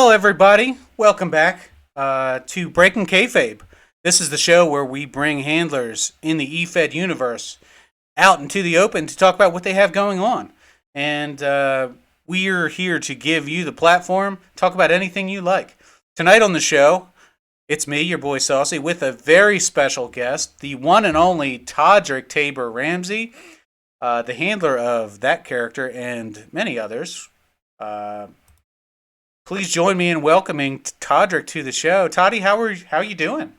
Hello, everybody. Welcome back to Breaking Kayfabe. This is the show where we bring handlers in the eFed universe out into the open to talk about what they have going on. And we are here to give you the platform, talk about anything you like. Tonight on the show, it's me, your boy Saucy, with a very special guest, the one and only Todrick Tabor-Ramsey, the handler of that character and many others. Please join me in welcoming Todrick to the show. Toddy, how are you doing?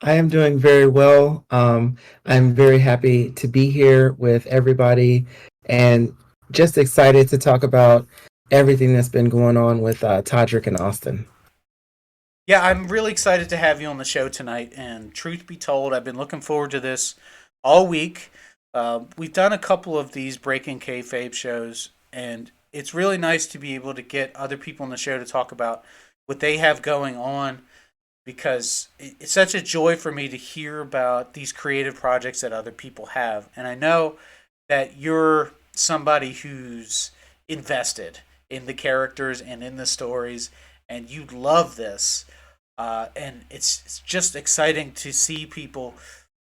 I am doing very well. I'm very happy to be here with everybody and just excited to talk about everything that's been going on with Todrick and Austin. Yeah, I'm really excited to have you on the show tonight. And truth be told, I've been looking forward to this all week. We've done a couple of these Breaking Kayfabe shows, and it's really nice to be able to get other people on the show to talk about what they have going on because it's such a joy for me to hear about these creative projects that other people have. And I know that you're somebody who's invested in the characters and in the stories, and you love this. And it's just exciting to see people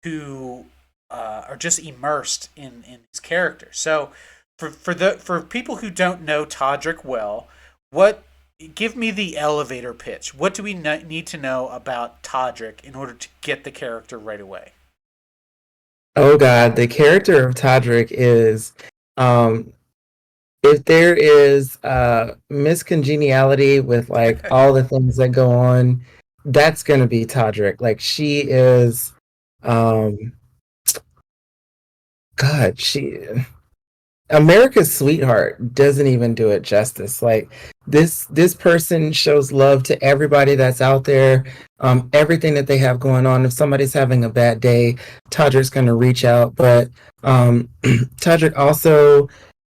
who are just immersed in these characters. So, for people who don't know Todrick well, what give me the elevator pitch. What do we need to know about Todrick in order to get the character right away? Oh God, the character of Todrick is um, if there is miscongeniality with like all the things that go on, that's gonna be Todrick. Like she is um God, she America's sweetheart doesn't even do it justice. Like this person shows love to everybody that's out there. Everything that they have going on. If somebody's having a bad day, Todrick's gonna reach out. But Todrick also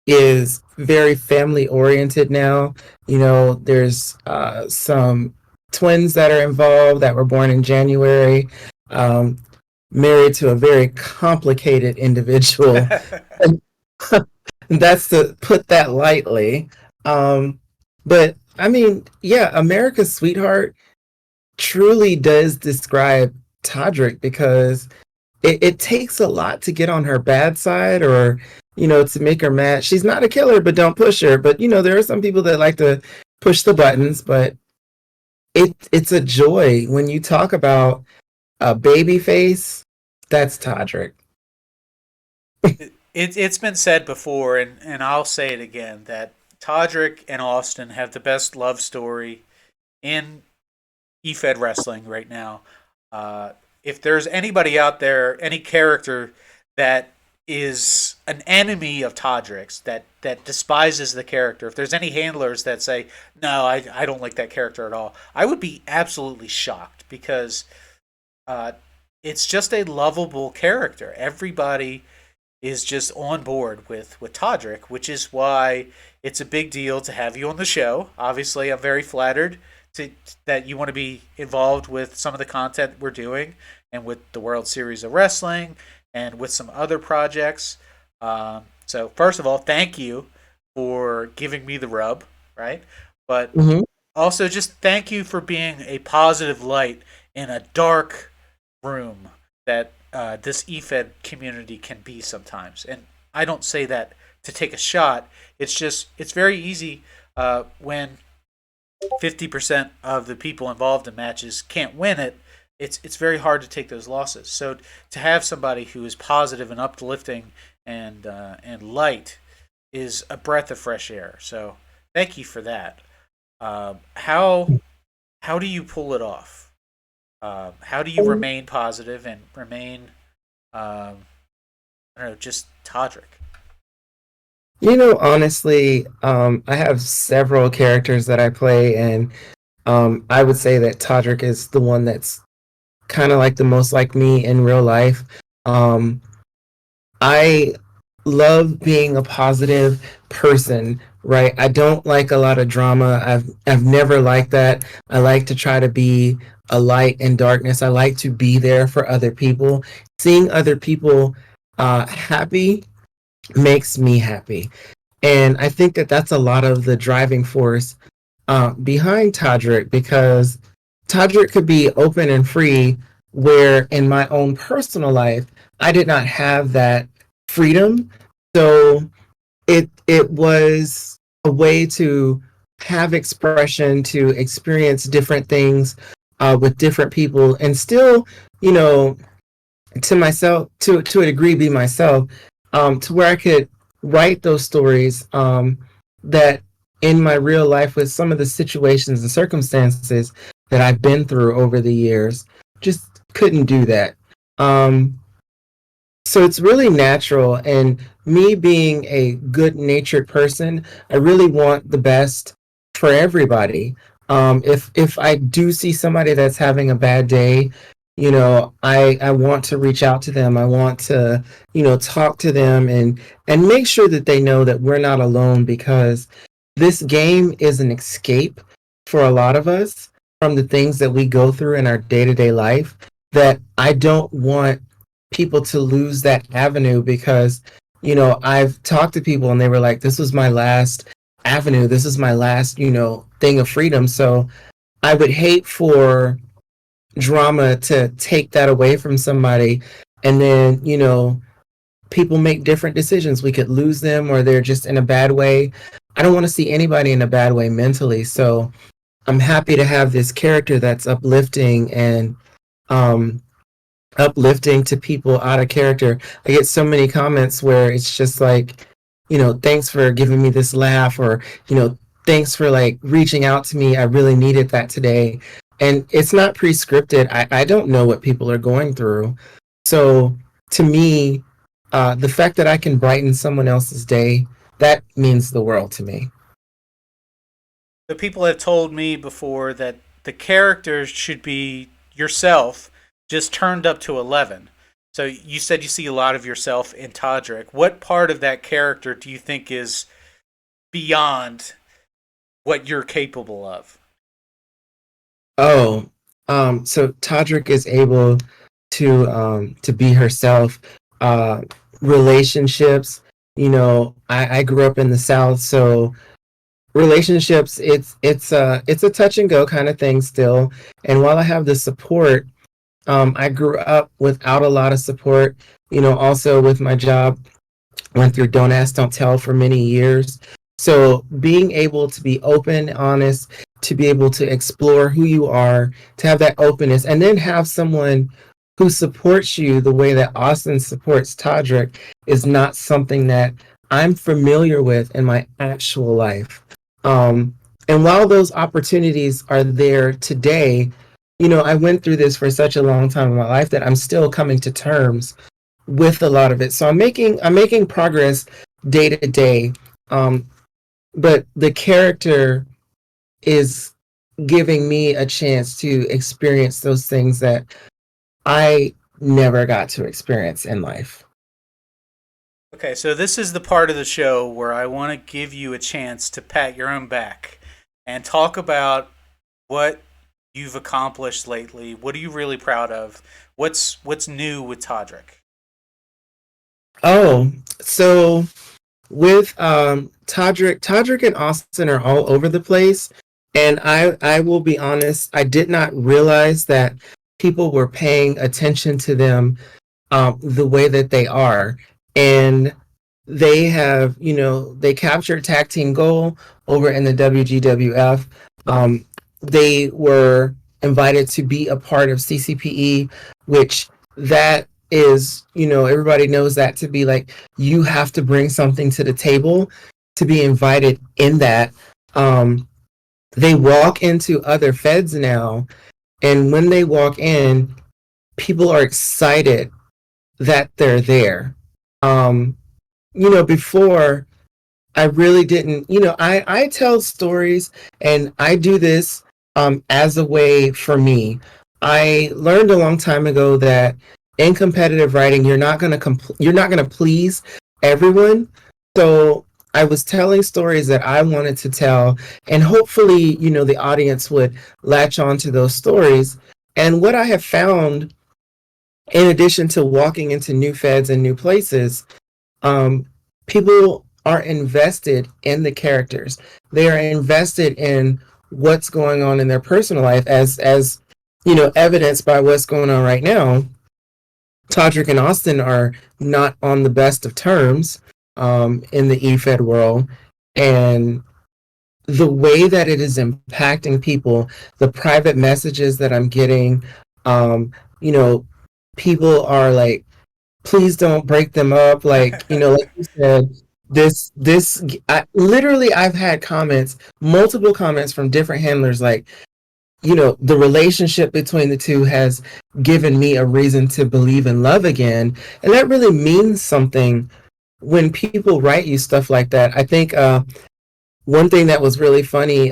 is very family oriented now. You know, there's some twins that are involved that were born in January. Um, Married to a very complicated individual. That's to put that lightly. But I mean, yeah, America's Sweetheart truly does describe Todrick because it takes a lot to get on her bad side or, to make her mad. She's not a killer, but don't push her. But, there are some people that like to push the buttons, but it's a joy when you talk about a baby face, that's Todrick. It's been said before, and I'll say it again that Todrick and Austin have the best love story in eFed wrestling right now. If there's anybody out there, any character that is an enemy of Todrick's, that despises the character, if there's any handlers that say, no, I don't like that character at all, I would be absolutely shocked because it's just a lovable character. Everybody is just on board with Todrick, which is why it's a big deal to have you on the show. Obviously, I'm very flattered that you want to be involved with some of the content we're doing and with the World Series of Wrestling and with some other projects. So, first of all, thank you for giving me the rub, right? But Mhm. also just thank you for being a positive light in a dark room that this eFed community can be sometimes. And I don't say that to take a shot. It's very easy when 50% of the people involved in matches can't win it. It's very hard to take those losses. So to have somebody who is positive and uplifting and light is a breath of fresh air. So thank you for that. How do you pull it off? How do you remain positive and remain, I don't know, just Todrick? Honestly, I have several characters that I play, and I would say that Todrick is the one that's kind of like the most like me in real life. Um, I love being a positive person, right? I don't like a lot of drama. I've never liked that. I like to try to be a light in darkness. I like to be there for other people. Seeing other people happy makes me happy. And I think that that's a lot of the driving force behind Todrick, because Todrick could be open and free, where in my own personal life, I did not have that freedom. So it was a way to have expression, to experience different things with different people, and still, you know, to myself, to a degree, be myself, to where I could write those stories that in my real life, with some of the situations and circumstances that I've been through over the years, just couldn't do that. Um, so it's really natural, and me being a good natured person, I really want the best for everybody. If I do see somebody that's having a bad day, I want to reach out to them. I want to, talk to them, and make sure that they know that we're not alone, because this game is an escape for a lot of us from the things that we go through in our day-to-day life, that I don't want people to lose that avenue, because I've talked to people and they were like, this was my last avenue, this is my last thing of freedom. So I would hate for drama to take that away from somebody, and then people make different decisions. We could lose them, or they're just in a bad way. I don't want to see anybody in a bad way mentally. So I'm happy to have this character that's uplifting, and um uplifting to people out of character. I get so many comments where it's just like, thanks for giving me this laugh, or, thanks for like reaching out to me. I really needed that today. And it's not pre-scripted. I don't know what people are going through. So to me, the fact that I can brighten someone else's day, that means the world to me. The people have told me before that the characters should be yourself, just turned up to 11. So you said you see a lot of yourself in Todrick. What part of that character do you think is beyond what you're capable of? Oh, so Todrick is able to be herself. Uh, Relationships, I grew up in the South, so relationships, it's a touch and go kind of thing still. And while I have the support, I grew up without a lot of support. Also with my job, went through don't ask, don't tell for many years. So being able to be open, honest, to be able to explore who you are, to have that openness, and then have someone who supports you the way that Austin supports Todrick, is not something that I'm familiar with in my actual life. Um, and while those opportunities are there today, I went through this for such a long time in my life that I'm still coming to terms with a lot of it. So I'm making progress day to day. Um, but the character is giving me a chance to experience those things that I never got to experience in life. Okay, so this is the part of the show where I want to give you a chance to pat your own back and talk about what you've accomplished lately. What are you really proud of? What's new with Todrick? Oh, so with Todrick and Austin are all over the place, and I will be honest, I did not realize that people were paying attention to them the way that they are. And they have, they captured tag team gold over in the WGWF. They were invited to be a part of CCPE, which that is, everybody knows that to be like, you have to bring something to the table to be invited in that. They walk into other feds now, and when they walk in, people are excited that they're there. Um, Before, I really didn't, I tell stories, and I do this as a way for me. I learned a long time ago that in competitive writing, you're not going to please everyone. So I was telling stories that I wanted to tell, and hopefully, the audience would latch on to those stories. And what I have found, in addition to walking into new feds and new places, um, people are invested in the characters. They are invested in what's going on in their personal life, as evidenced by what's going on right now. Todrick and Austin are not on the best of terms in the EFED world, and the way that it is impacting people, the private messages that I'm getting, um, you know, people are like, please don't break them up. Like, like you said, literally, I've had comments, multiple comments from different handlers, like, the relationship between the two has given me a reason to believe in love again. And that really means something when people write you stuff like that. I think one thing that was really funny,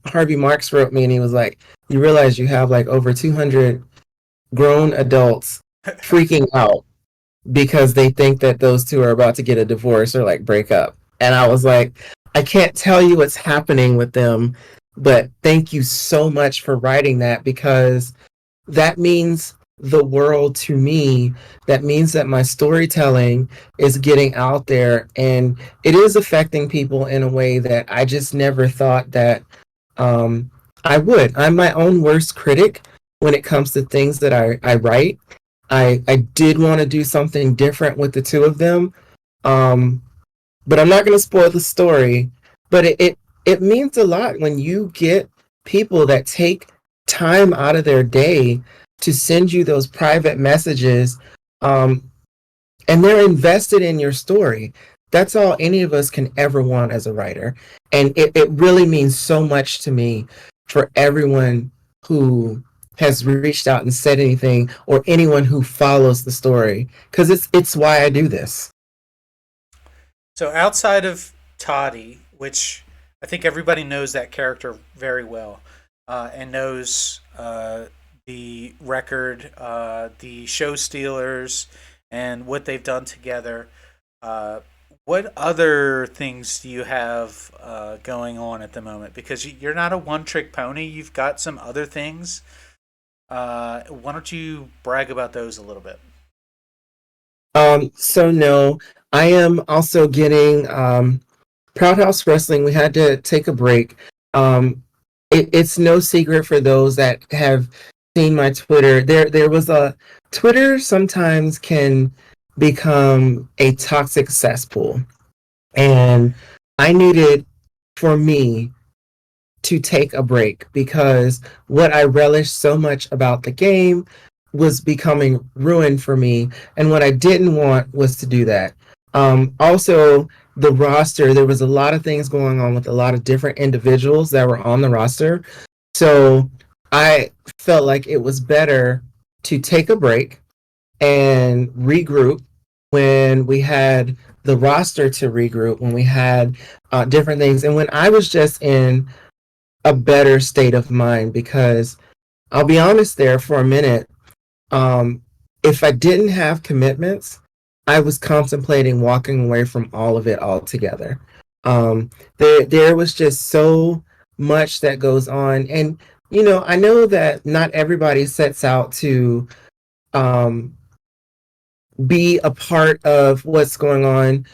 Harvey Marks wrote me and he was like, you realize you have like over 200 grown adults freaking out because they think that those two are about to get a divorce or like break up. And I was like, I can't tell you what's happening with them, but thank you so much for writing that, because that means the world to me. That means that my storytelling is getting out there and it is affecting people in a way that I just never thought that I would. I'm my own worst critic when it comes to things that I write. I did want to do something different with the two of them, but I'm not going to spoil the story. But it means a lot when you get people that take time out of their day to send you those private messages, and they're invested in your story. That's all any of us can ever want as a writer. And it really means so much to me for everyone who has reached out and said anything, or anyone who follows the story, because it's why I do this. So outside of Toddy, which I think everybody knows that character very well, and knows the record, the show stealers, and what they've done together. What other things do you have going on at the moment? Because you're not a one-trick pony. You've got some other things. Why don't you brag about those a little bit? So no, I am also getting Proud House Wrestling. We had to take a break. It's no secret for those that have seen my Twitter. There was a Twitter sometimes can become a toxic cesspool, and I needed, for me, to take a break, because what I relished so much about the game was becoming ruined for me, and what I didn't want was to do that. Also, the roster, there was a lot of things going on with a lot of different individuals that were on the roster. So I felt like it was better to take a break and regroup when we had the roster to regroup, when we had different things, and when I was just in a better state of mind. Because I'll be honest, there for a minute, um, if I didn't have commitments, I was contemplating walking away from all of it altogether. There was just so much that goes on, and I know that not everybody sets out to um, be a part of what's going on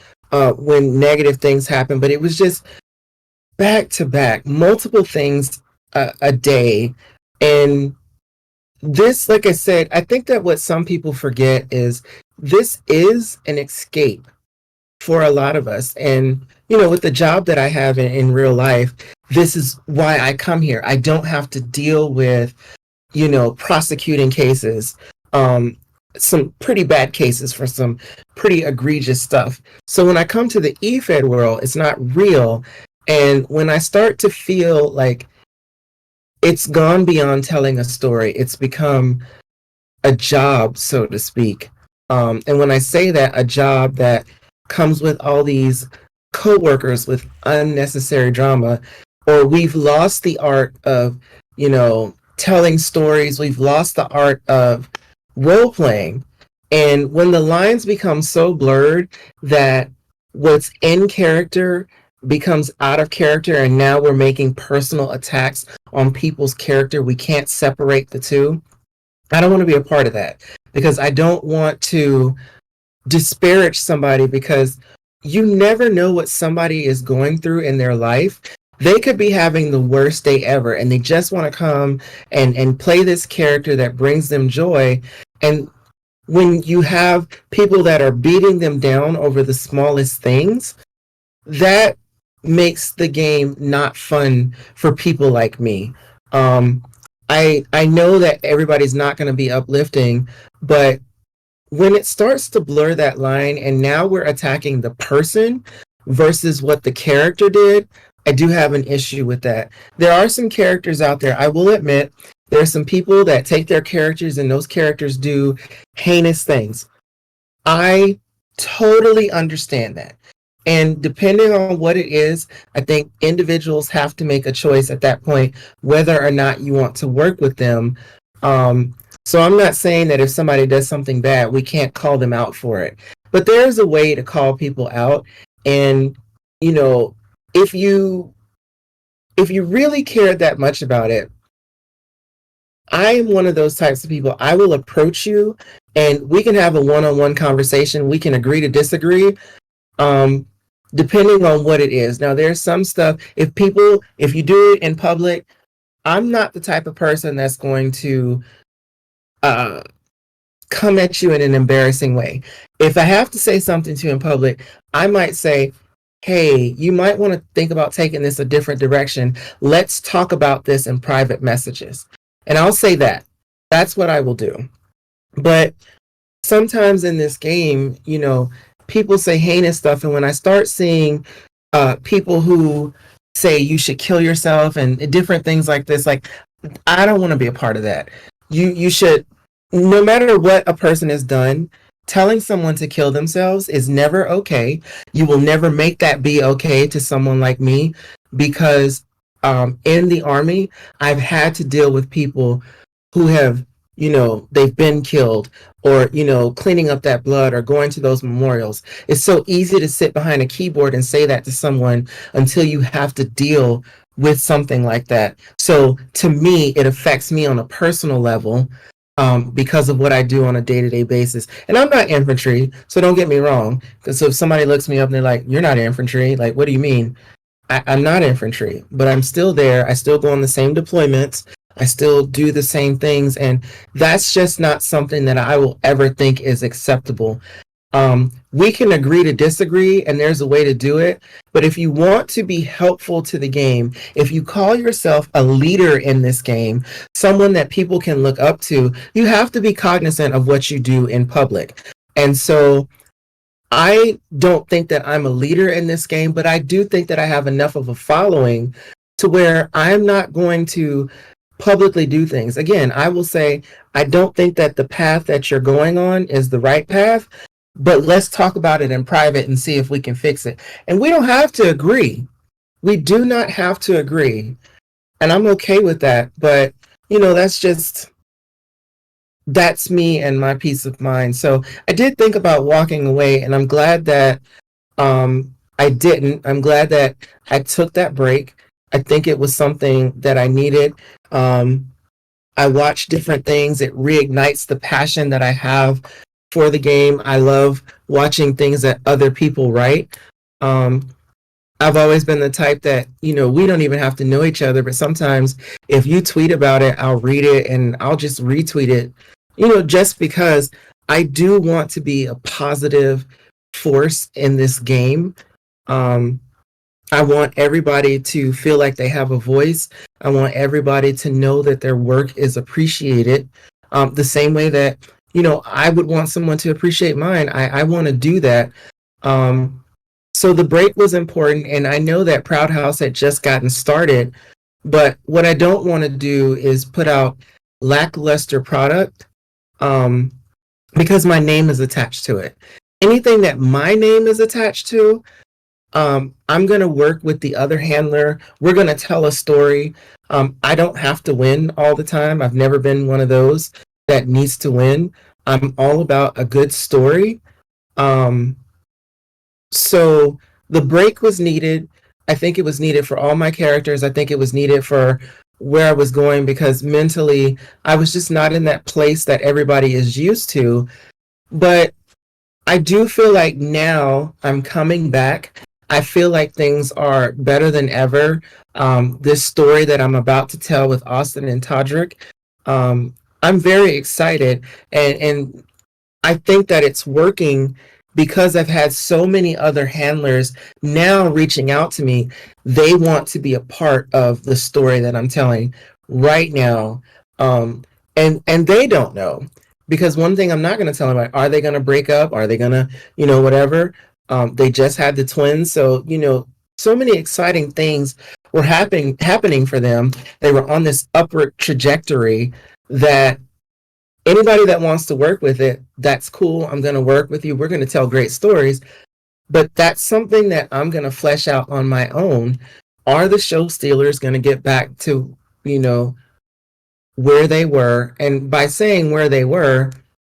when negative things happen, but it was just back to back, multiple things a day, and this, like I said, I think that what some people forget is this is an escape for a lot of us. And, with the job that I have in real life, this is why I come here. I don't have to deal with, prosecuting cases, some pretty bad cases for some pretty egregious stuff. So when I come to the EFED world, it's not real. And when I start to feel like it's gone beyond telling a story, it's become a job, so to speak. And when I say that, a job that comes with all these coworkers with unnecessary drama, or we've lost the art of, telling stories. We've lost the art of role playing. And when the lines become so blurred that what's in character becomes out of character, and now we're making personal attacks on people's character, we can't separate the two. I don't want to be a part of that, because I don't want to disparage somebody because you never know what somebody is going through in their life. They could be having the worst day ever and they just want to come and play this character that brings them joy. And when you have people that are beating them down over the smallest things, that makes the game not fun for people like me. Um, I know that everybody's not going to be uplifting, but when it starts to blur that line and now we're attacking the person versus what the character did, I do have an issue with that. There are some characters out there, I will admit, there's some people that take their characters and those characters do heinous things. I totally understand that. And depending on what it is, I think individuals have to make a choice at that point whether or not you want to work with them. Um, so I'm not saying that if somebody does something bad, we can't call them out for it. But there's a way to call people out. And, you know, if you really cared that much about it, I am one of those types of people. I will approach you and we can have a one-on-one conversation. We can agree to disagree. Um, depending on what it is. Now, there's some stuff, if you do it in public, I'm not the type of person that's going to uh, come at you in an embarrassing way. If I have to say something to you in public, I might say, hey, you might want to think about taking this a different direction. Let's talk about this in private messages. And I'll say that. That's what I will do. But sometimes in this game, you know, people say heinous stuff. And when I start seeing people who say you should kill yourself and different things like this, like, I don't want to be a part of that. You should, no matter what a person has done, telling someone to kill themselves is never okay. You will never make that be okay to someone like me because in the Army, I've had to deal with people who have, you know, they've been killed or, you know, cleaning up that blood or going to those memorials. It's so easy to sit behind a keyboard and say that to someone until you have to deal with something like that. So to me, it affects me on a personal level because of what I do on a day-to-day basis. And I'm not infantry, so don't get me wrong. Because so if somebody looks me up and they're like, you're not infantry, like, what do you mean? I'm not infantry, but I'm still there. I still go on the same deployments. I still do the same things. And that's just not something that I will ever think is acceptable. We can agree to disagree, and there's a way to do it. But if you want to be helpful to the game, if you call yourself a leader in this game, someone that people can look up to, you have to be cognizant of what you do in public. And so I don't think that I'm a leader in this game, but I do think that I have enough of a following to where I'm not going to publicly do things. Again, I will say, I don't think that the path that you're going on is the right path, but let's talk about it in private and see if we can fix it. And we don't have to agree. We do not have to agree. And I'm okay with that. But, you know, that's me and my peace of mind. So I did think about walking away, and I'm glad that I didn't. I'm glad that I took that break. I think it was something that I needed. I watch different things. It reignites the passion that I have for the game. I love watching things that other people write. I've always been the type that, you know, we don't even have to know each other, but sometimes if you tweet about it, I'll read it and I'll just retweet it, you know, just because I do want to be a positive force in this game. I want everybody to feel like they have a voice. I want everybody to know that their work is appreciated. The same way that, you know, I would want someone to appreciate mine. I want to do that. So the break was important, and I know that Proud House had just gotten started, but what I don't want to do is put out lackluster product because my name is attached to it. Anything that my name is attached to, I'm going to work with the other handler. We're going to tell a story. I don't have to win all the time. I've never been one of those that needs to win. I'm all about a good story. So the break was needed. I think it was needed for all my characters. I think it was needed for where I was going because mentally I was just not in that place that everybody is used to. But I do feel like now I'm coming back. I feel like things are better than ever. This story that I'm about to tell with Austin and Todrick, um, I'm very excited, and I think that it's working because I've had so many other handlers now reaching out to me. They want to be a part of the story that I'm telling right now. Um, and they don't know, because one thing I'm not going to tell them, like, are they going to break up? Are they going to, whatever? They just had the twins. So, so many exciting things were happening for them. They were on this upward trajectory that anybody that wants to work with it, that's cool. I'm going to work with you. We're going to tell great stories. But that's something that I'm going to flesh out on my own. Are the show stealers going to get back to, you know, where they were? And by saying where they were,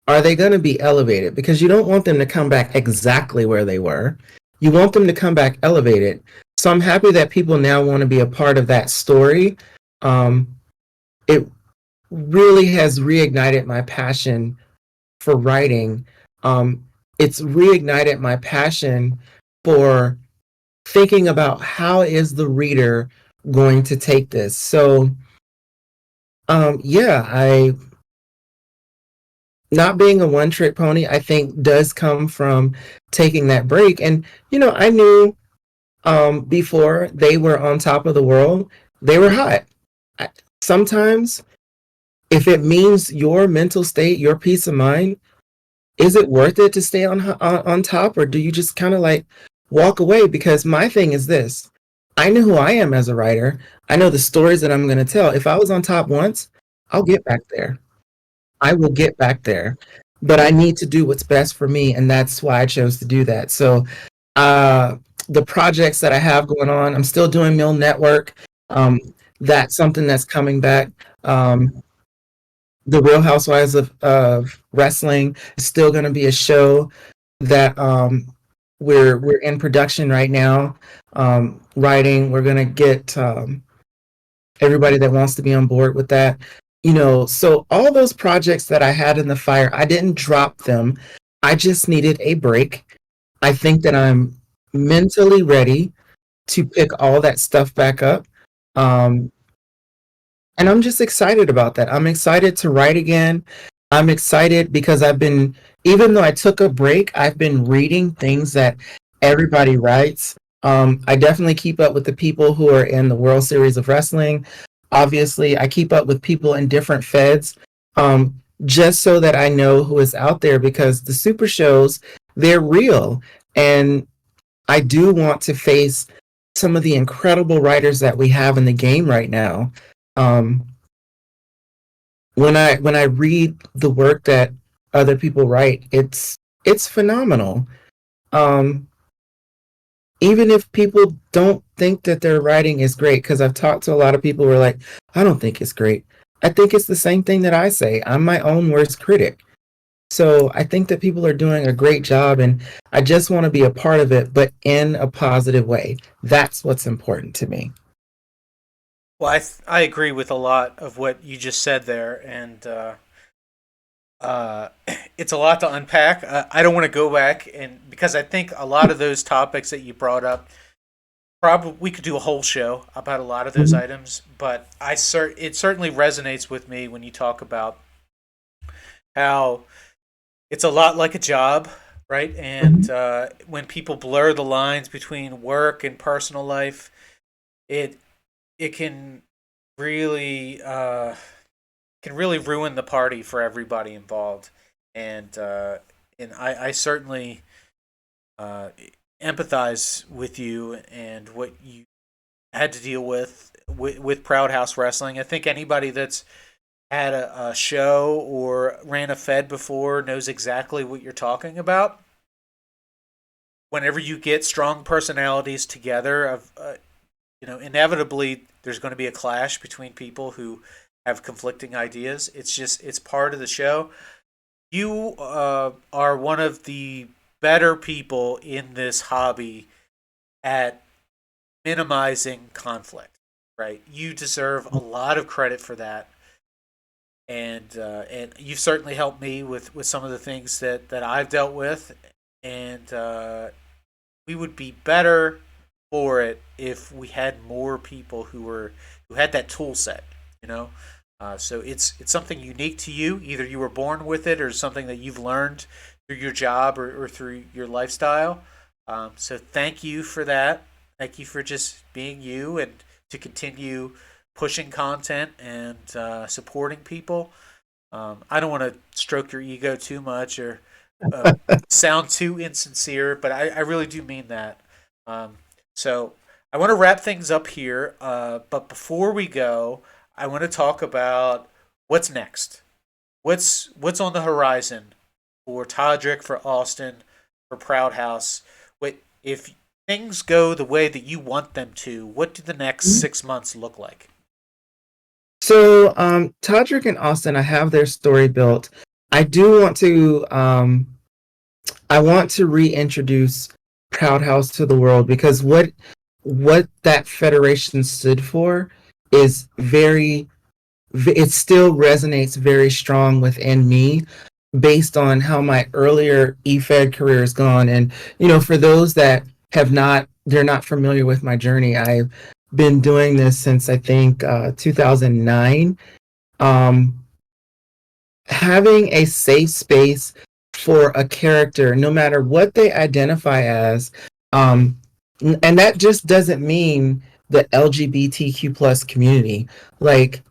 are they going to be elevated? Because you don't want them to come back exactly where they were. You want them to come back elevated. So I'm happy that people now want to be a part of that story. It really has reignited my passion for writing. Um, it's reignited my passion for thinking about how is the reader going to take this. So, yeah, I not being a one trick pony, I think does come from taking that break. And I knew before they were on top of the world, they were hot. Sometimes, if it means your mental state, your peace of mind, is it worth it to stay on top, or do you just kind of like walk away? Because my thing is this: I know who I am as a writer. I know the stories that I'm going to tell. If I was on top once, I'll get back there. I will get back there, but I need to do what's best for me, and that's why I chose to do that. So, uh, the projects that I have going on, I'm still doing Mill Network. Um, that's something that's coming back. The Real Housewives of Wrestling is still going to be a show that we're in production right now, writing. We're going to get everybody that wants to be on board with that. So all those projects that I had in the fire, I didn't drop them. I just needed a break. I think that I'm mentally ready to pick all that stuff back up. Um, and I'm just excited about that. I'm excited to write again. I'm excited because even though I took a break, I've been reading things that everybody writes. I definitely keep up with the people who are in the World Series of Wrestling. Obviously, I keep up with people in different feds, just so that I know who is out there, because the super shows, they're real. And I do want to face some of the incredible writers that we have in the game right now. Um, when I read the work that other people write, it's phenomenal. Um, Even if people don't think that their writing is great, because I've talked to a lot of people who are like, I don't think it's great. I think it's the same thing that I say. I'm my own worst critic. So I think that people are doing a great job, and I just want to be a part of it, but in a positive way. That's what's important to me. Well, I agree with a lot of what you just said there, and uh, it's a lot to unpack. I don't want to go back, and because I think a lot of those topics that you brought up, probably we could do a whole show about a lot of those Mhm. items. But it certainly resonates with me when you talk about how it's a lot like a job, right? And Mhm. when people blur the lines between work and personal life, it it really can really ruin the party for everybody involved. And I certainly uh, empathize with you and what you had to deal with Proud House Wrestling. I think anybody that's had a show or ran a fed before knows exactly what you're talking about. Whenever you get strong personalities together, inevitably there's going to be a clash between people who have conflicting ideas. It's part of the show. You are one of the better people in this hobby at minimizing conflict, right? You deserve a lot of credit for that, and you've certainly helped me with some of the things that I've dealt with. and we would be better for it if we had more people who had that tool set. You know, so it's something unique to you. Either you were born with it, or something that you've learned through your job or through your lifestyle. So thank you for that. Thank you for just being you and to continue pushing content and supporting people. I don't want to stroke your ego too much or uh, sound too insincere, but I really do mean that. Um, so I want to wrap things up here, but before we go, I want to talk about what's next. What's on the horizon for Todrick, for Austin, for Proud House? What if things go the way that you want them to? What do the next 6 months look like? So, Todrick and Austin, I have their story built. I do want to, I want to reintroduce Proud House to the world because what that federation stood for is very, it still resonates very strong within me based on how my earlier EFED career has gone. And, for those that they're not familiar with my journey, I've been doing this since I think 2009. Um, Having a safe space for a character, no matter what they identify as, um, and that just doesn't mean the LGBTQ plus community. Like,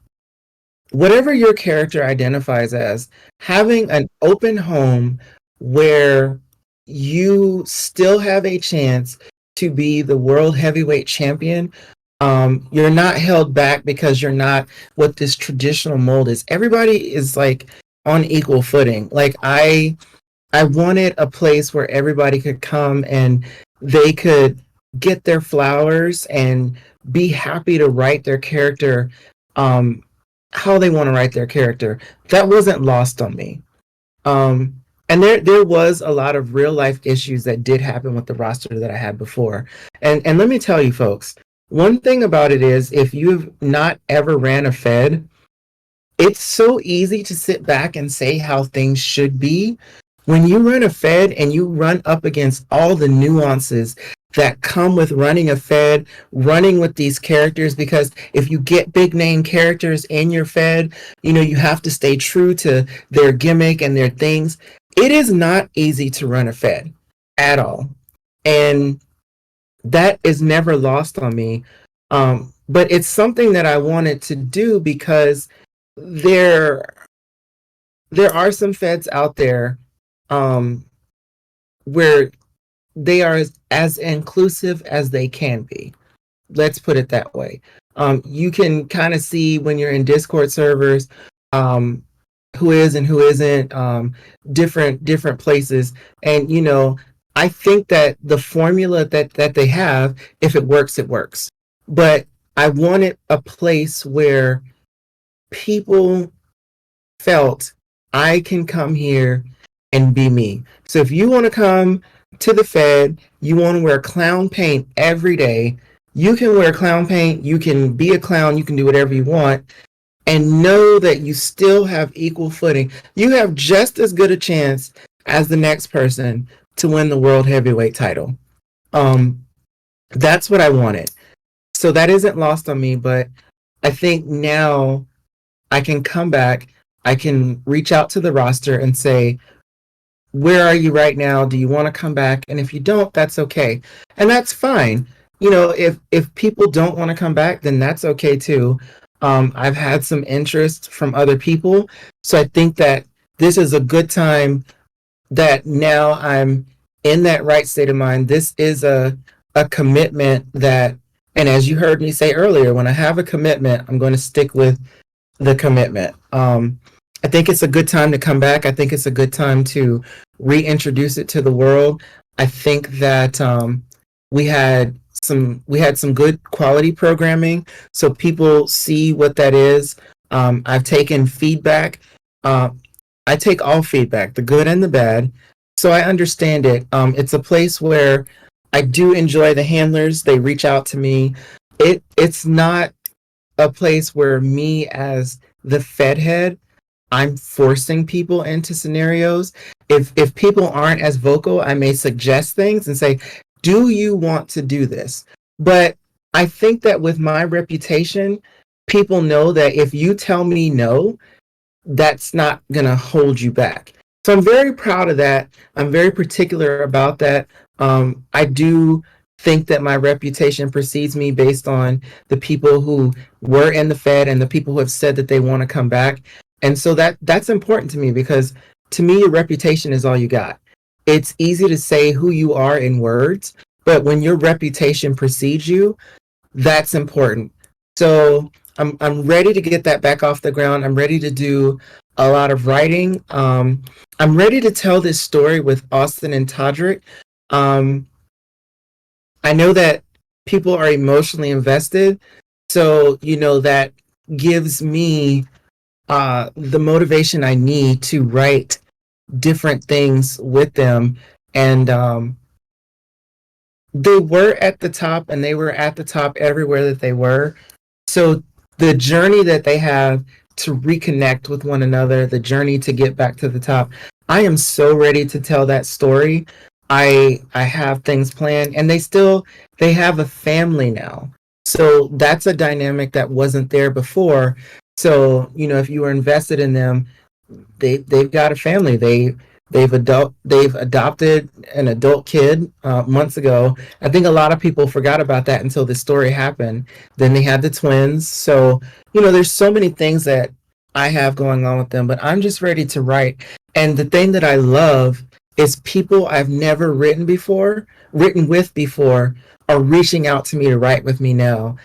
whatever your character identifies as, having an open home where you still have a chance to be the world heavyweight champion. You're not held back because you're not what this traditional mold is. Everybody is like on equal footing. Like I wanted a place where everybody could come and they could get their flowers and be happy to write their character um, how they want to write their character. That wasn't lost on me. Um, and there was a lot of real life issues that did happen with the roster that I had before. And let me tell you, folks, one thing about it is if you've not ever ran a Fed, it's so easy to sit back and say how things should be. When you run a Fed and you run up against all the nuances that come with running a Fed, running with these characters, because if you get big name characters in your Fed, you have to stay true to their gimmick and their things. It is not easy to run a Fed at all. And that is never lost on me. But it's something that I wanted to do because there there are some feds out there um, where they are as inclusive as they can be. Let's put it that way. You can kind of see when you're in Discord servers um, who is and who isn't, different places, and I think that the formula that they have, if it works, it works. But I wanted a place where people felt I can come here and be me. So if you want to come to the Fed, you want to wear clown paint every day, you can wear clown paint, you can be a clown, you can do whatever you want, and know that you still have equal footing. You have just as good a chance as the next person to win the world heavyweight title. Um, that's what I wanted. So that isn't lost on me, but I think now I can come back, I can reach out to the roster and say, where are you right now? Do you want to come back? And if you don't, that's okay. And that's fine. If people don't want to come back, then that's okay too. I've had some interest from other people. So I think that this is a good time that now I'm in that right state of mind. This is a commitment that, and as you heard me say earlier, when I have a commitment, I'm going to stick with the commitment. I think it's a good time to come back. I think it's a good time to reintroduce it to the world. I think that we had some good quality programming, so people see what that is. I've taken feedback. Uh, I take all feedback, the good and the bad, so I understand it. It's a place where I do enjoy the handlers. They reach out to me. It's not a place where me as the Fed head I'm forcing people into scenarios. If people aren't as vocal, I may suggest things and say, "Do you want to do this?" But I think that with my reputation, people know that if you tell me no, that's not going to hold you back. So I'm very proud of that. I'm very particular about that. I do think that my reputation precedes me based on the people who were in the Fed and the people who have said that they want to come back. And so that's important to me because to me, your reputation is all you got. It's easy to say who you are in words, but when your reputation precedes you, that's important. So I'm ready to get that back off the ground. I'm ready to do a lot of writing. I'm ready to tell this story with Austin and Todrick. Um, I know that people are emotionally invested, so that gives me the motivation I need to write different things with them. And they were at the top, and they were at the top everywhere that they were. So the journey that they have to reconnect with one another, the journey to get back to the top, I am so ready to tell that story. I have things planned, and they have a family now. So that's a dynamic that wasn't there before. So, if you were invested in them, they've got a family. They've adopted an adult kid months ago. I think a lot of people forgot about that until this story happened. Then they had the twins. So there's so many things that I have going on with them. But I'm just ready to write. And the thing that I love is people I've never written with before, are reaching out to me to write with me now.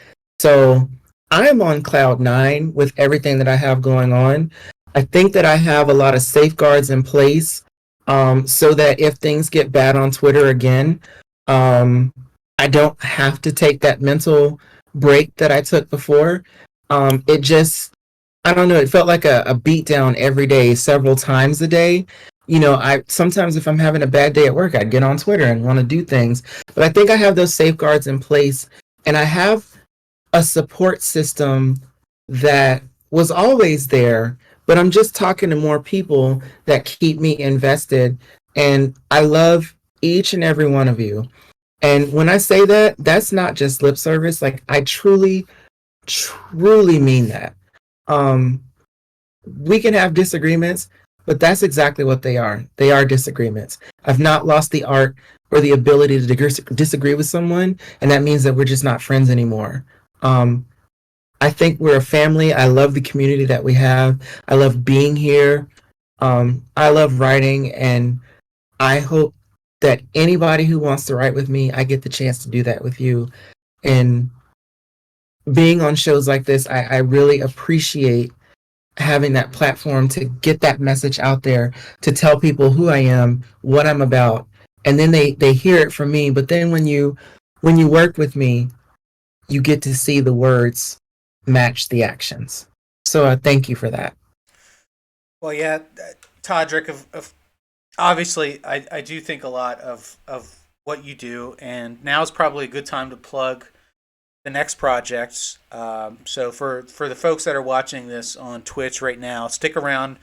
So I'm on cloud nine with everything that I have going on. I think that I have a lot of safeguards in place, so that if things get bad on Twitter again, um, I don't have to take that mental break that I took before. It just, I don't know, it felt like a beat down every day, several times a day. I sometimes, if I'm having a bad day at work, I'd get on Twitter and want to do things. But I think I have those safeguards in place, and I have a support system that was always there, but I'm just talking to more people that keep me invested. And I love each and every one of you. And when I say that, that's not just lip service. Like, I truly, truly mean that. Um, we can have disagreements, but that's exactly what they are. They are disagreements. I've not lost the art or the ability to disagree with someone, and that means that we're just not friends anymore. Um, I think we're a family. I love the community that we have. I love being here. I love writing, and I hope that anybody who wants to write with me, I get the chance to do that with you. And being on shows like this, I really appreciate having that platform to get that message out there, to tell people who I am, what I'm about, and then they hear it from me. But then when you work with me, you get to see the words match the actions. So thank you for that. Well, yeah, Todrick, obviously, I do think a lot of what you do, and now is probably a good time to plug the next projects. So for the folks that are watching this on Twitch right now, stick around.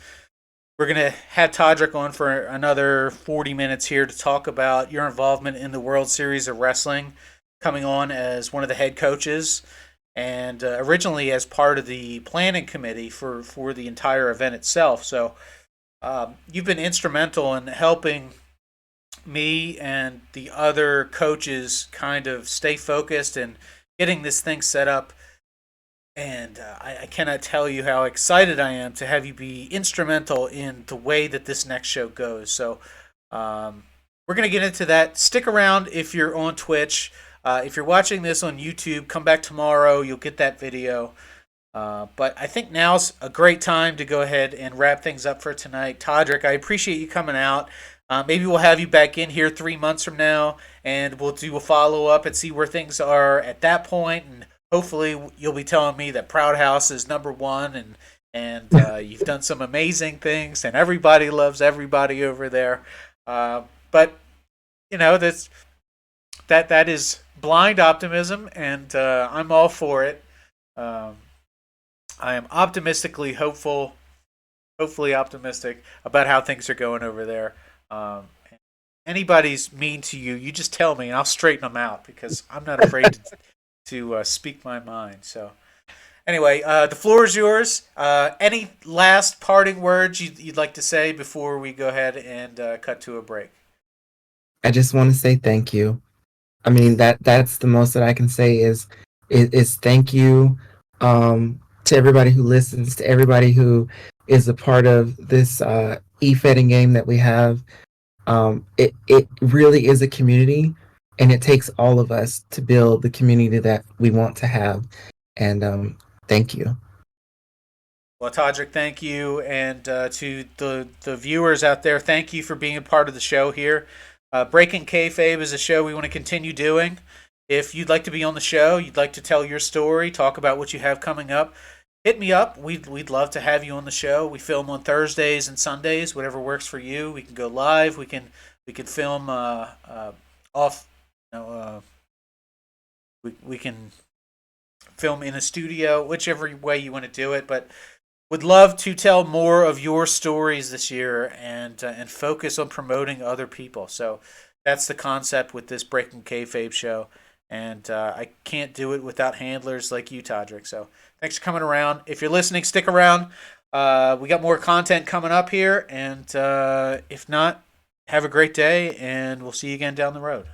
We're gonna have Todrick on for another 40 minutes here to talk about your involvement in the World Series of Wrestling, coming on as one of the head coaches, and originally as part of the planning committee for the entire event itself. So you've been instrumental in helping me and the other coaches kind of stay focused and getting this thing set up. And I cannot tell you how excited I am to have you be instrumental in the way that this next show goes. So we're going to get into that. Stick around if you're on Twitch. If you're watching this on YouTube, come back tomorrow. You'll get that video. But I think now's a great time to go ahead and wrap things up for tonight. Todrick, I appreciate you coming out. Maybe we'll have you back in here 3 months from now, and we'll do a follow up and see where things are at that point. And hopefully, you'll be telling me that Proud House is number one, and you've done some amazing things, and everybody loves everybody over there. But that is blind optimism, and I'm all for it. Um, I am optimistically hopeful hopefully optimistic about how things are going over there. Anybody's mean to you, you just tell me and I'll straighten them out because I'm not afraid to speak my mind. So anyway, the floor is yours. Any last parting words you'd like to say before we go ahead and cut to a break? I just want to say thank you. I mean that's the most that I can say is thank you to everybody who listens, to everybody who is a part of this e-fetting game that we have. It really is a community, and it takes all of us to build the community that we want to have. And thank you. Well, Todrick, thank you, and to the viewers out there, thank you for being a part of the show here. Breaking Kayfabe is a show we want to continue doing. If you'd like to be on the show, you'd like to tell your story, talk about what you have coming up, hit me up. We'd love to have you on the show. We film on Thursdays and Sundays, whatever works for you. We can go live. We can film off. You know, we can film in a studio, whichever way you want to do it. But would love to tell more of your stories this year and focus on promoting other people. So that's the concept with this Breaking Kayfabe show, and I can't do it without handlers like you, Todrick. So thanks for coming around. If you're listening, stick around. We got more content coming up here, and if not, have a great day, and we'll see you again down the road.